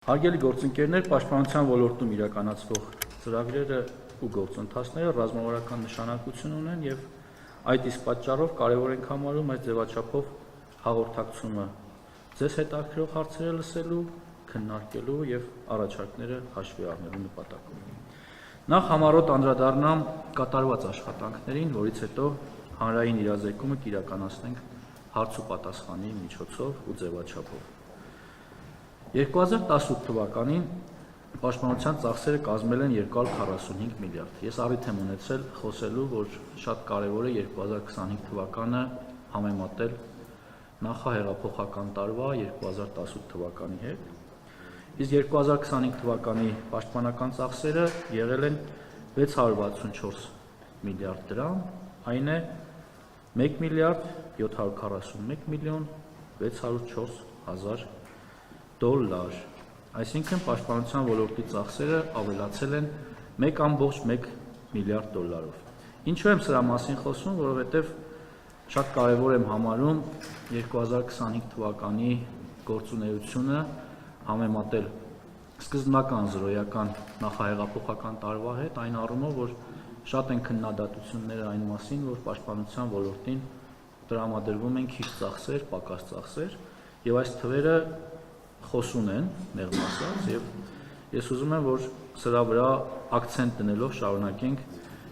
Հարգելի գործընկերներ, պաշտպանության ոլորտում իրականացվող ծրագրերը ու գործընթացները ռազմավարական նշանակություն ունեն եւ այդ իսկ պատճառով կարեւոր ենք համարում այս ձևաչափով հաղորդակցումը ձեզ հետաքրքրող հարցերը լսելու, քննարկելու եւ առաջարկները հաշվի առնելու նպատակով։ Նախ համառոտ անդրադառնամ կատարված աշխատանքներին, որից հետո հանրային իրազեկումը կիրականացնենք հարց ու պատասխանի միջոցով ու ձևաչափով։ 2018 թվականին պաշտպանության ծախսերը կազմել են 245 միլիարդ։ Ես առիթ եմ ունեցել խոսելու, որ շատ կարևոր է 2025 թվականը համեմատել նախահեղափոխական տարվա 2018 թվականի հետ։ Իսկ 2025 թվականի պաշտպանական ծախսերը եղել են 664 միլիարդ դրամ, այն է 1 միլիարդ 741 միլիոն 604 հազար դոլար, այսինքն պաշտպանության ոլորտի ծախսերը ավելացել են 1.1 միլիարդ դոլարով։ Ինչու եմ սրա մասին խոսում, որովհետև շատ կարևոր եմ համարում 2025 թվականի գործունեությունը համեմատել սկզբնական զրոյական նախահեղափոխական տարվա հետ, այն առումով, որ շատ են քննադատությունները այն մասին, որ պաշտպանության ոլորտին տրամադրվում են քիչ ծախսեր, պակաս ծախսեր, եւ այս թվերը խոսուն են, մեղմ ասած, եւ ես ուզում եմ, որ սրա վրա ակցենտ դնելով շարունակենք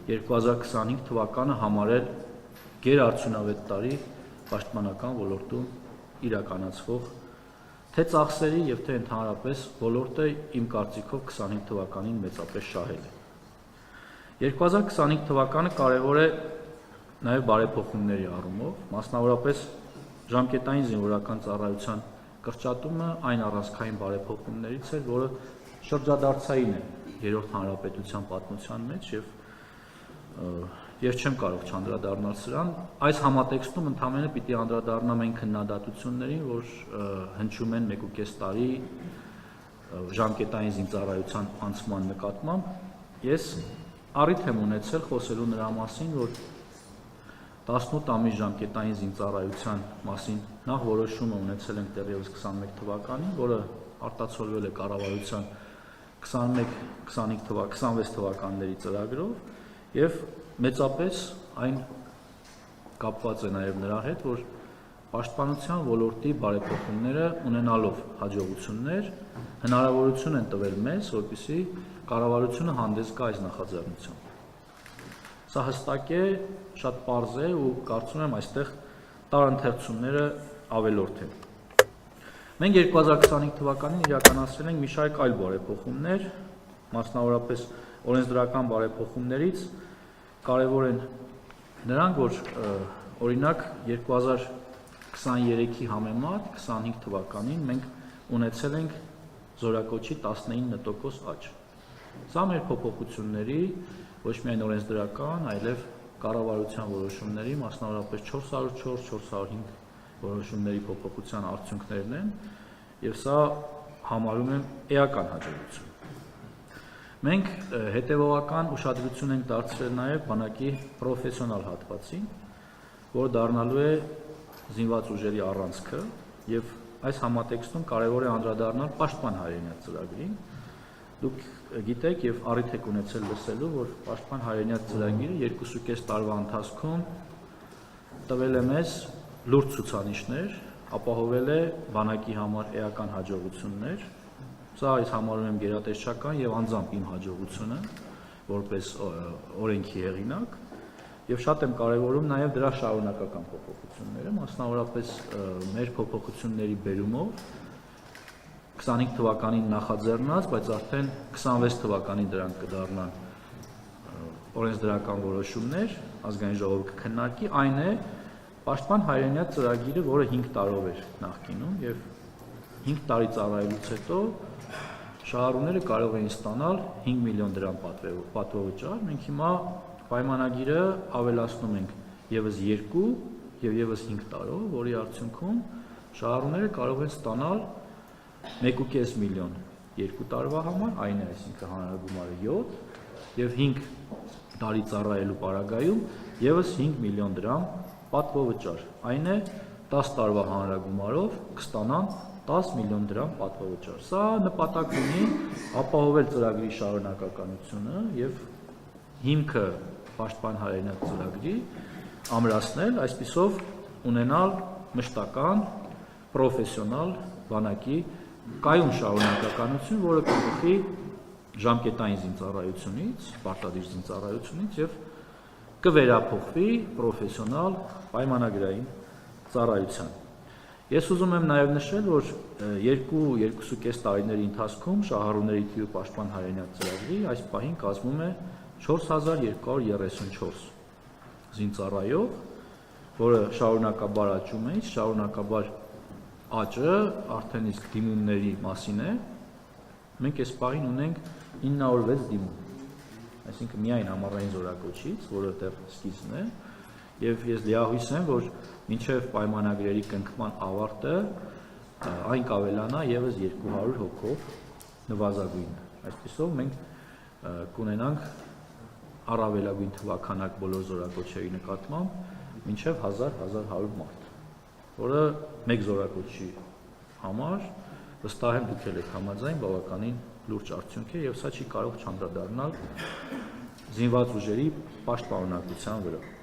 2025 թվականը համարել գերարդյունավետ տարի պաշտպանական ոլորտում իրականացվող թե ծախսերի եւ թե ընդհանրապես ոլորտը իմ կարծիքով 25 թվականին մեծապես շահել է։ 2025 թվականը կարևոր է նաեւ բարեփոխումների առումով, մասնավորապես ժամկետային զինվորական ծառայության կրճատումը այն առանցքային բարեփոխումներից էր, որը շրջադարձային է երրորդ հանրապետության պատմության մեջ եւ ես չեմ կարող չանդրադառնալ սրան։ Այս համատեքստում ընդհանրապես պիտի անդրադառնամ այն քննադատություններին, որ հնչում են 1.5 տարի ժամկետային զինծառայության անցման նկատմամբ։ Ես առիթ եմ ունեցել խոսելու նրա մասին, որ 18 ամիս ժամկետային զինծառայության մասին նախ որոշումը ունեցել ենք դեռևս 21 թվականին, որը արտացոլվել է կառավարության 21-26 թվականների ծրագրով եւ մեծապես այն կապված է նաեւ նրա հետ, որ պաշտպանության ոլորտի բարեփոխումները ունենալով հաջողություններ հնարավորություն են տվել մեզ, որպեսզի կառավարությունը հանդես գա այս նախաձեռնությամբ։ Սա հստակ է, շատ պարզ է ու կարծում եմ այստեղ տարընթերցումները ավելորդ են։ Մենք 2025 թվականին իրականացրել ենք մի շարք այլ բարեփոխումներ, մասնավորապես օրենսդրական բարեփոխումներից կարևոր են նրանք, որ օրինակ 2023-ի համեմատ 25 թվականին մենք ունեցել ենք զորակոչի 19% աճ։ Սա մեր փոփոխությունների ոչ միայն օրենսդրական, այլև կառավարության որոշումների, մասնավորապես 404-405 որոշումների փոփոխության արդյունքներն են, եւ սա համարում եմ էական հաջողություն։ Մենք հետեւողական ուշադրություն ենք դարձրել նաեւ բանակի պրոֆեսիոնալ հատվածին, որը դառնալու է զինված ուժերի առանցքը, եւ այս համատեքստում կարեւոր է անդրադառնալ պաշտպան հայրենիաց ծրագրին։ Դուք գիտեք եւ առիթ եք ունեցել լսելու, որ պաշտպան հայրենիաց ծրագիրը 2.5 տարվա ընթացքում տվել է մեզ լուրջ ցուցանիշներ, ապահովել է բանակի համար էական հաջողություններ։ Սա այս համարում եմ գերատեսչական եւ անձամբ իմ հաջողությունը, որպես օրենքի հեղինակ, եւ շատ եմ կարեւորում նաեւ դրա շարունակական փոփոխությունները, մասնավորապես մեր փոփոխությունների բերումով 25 թվականին նախաձեռնած, բայց արդեն 26 թվականին դրանք կդառնան օրենսդրական որոշումներ, ազգային ժողովը կքննարկի, այն է պաշտպան հայրենիաց ծրագիրը, որը 5 տարով էր նախկինում եւ 5 տարի ծառայելուց հետո շահառուները կարող էին ստանալ 5 միլիոն դրամ պատվովճար։ Մենք հիմա պայմանագիրը ավելացնում ենք եւս 2 եւ եւս 5 տարով, որի արդյունքում շահառուները կարող են ստանալ 1.5 միլիոն 2 տարվա համար, այն է, այսինքն հանրագումարը 7 եւ 5 տարի ծառայելու պարագայում եւս 5 միլիոն դրամ պատվովճար, այն է 10 տարվա հանրագումարով կստանան 10 միլիոն դրամ պատվավճար։ Սա նպատակ ունի ապահովել ծրագրի շարունակականությունը եւ հիմքը Պաշտպան հայրենիք ծրագրի ամրացնել, այսպիսով ունենալ մշտական, պրոֆեսիոնալ բանակի կայուն շարունակականություն, որը կփոխի ժամկետային զինծառայությունից, պարտադիր զինծառայությունից եւ կվերափոխվի պրոֆեսիոնալ պայմանագրային ծառայության։ Ես ուզում եմ նաև նշել, որ 2-2.5 տարիների ընթացքում շահառուների թիվը Պաշտպան հայրենիք ծրագրի այս պահին կազմում է 4234 զինծառայող, որը շարունակաբար աճում է, շարունակաբար աճը արդեն իսկ դիմումների մասին է։ Մենք այս պահին ունենք 906 դիմում, այսինքն միայն ամառային զորակոչից, որը դեռ սկիզբն է, եւ ես լիահույս եմ, որ մինչեւ պայմանագրերի կնքման ավարտը այն կավելանա եւս 200 հոգով նվազագույն։ Այսպիսով մենք կունենանք առավելագույն թվականակ բոլոր զորակոչերի նկատմամբ մինչեւ 1000-1100 մարդ, որը մեկ զորակոչի համար վստահ եմ դուք եք համաձայն բավականին լուրջ արդյունք է եւ սա չի կարող չանդրադառնալ զինված ուժերի պաշտպանունակության վրա։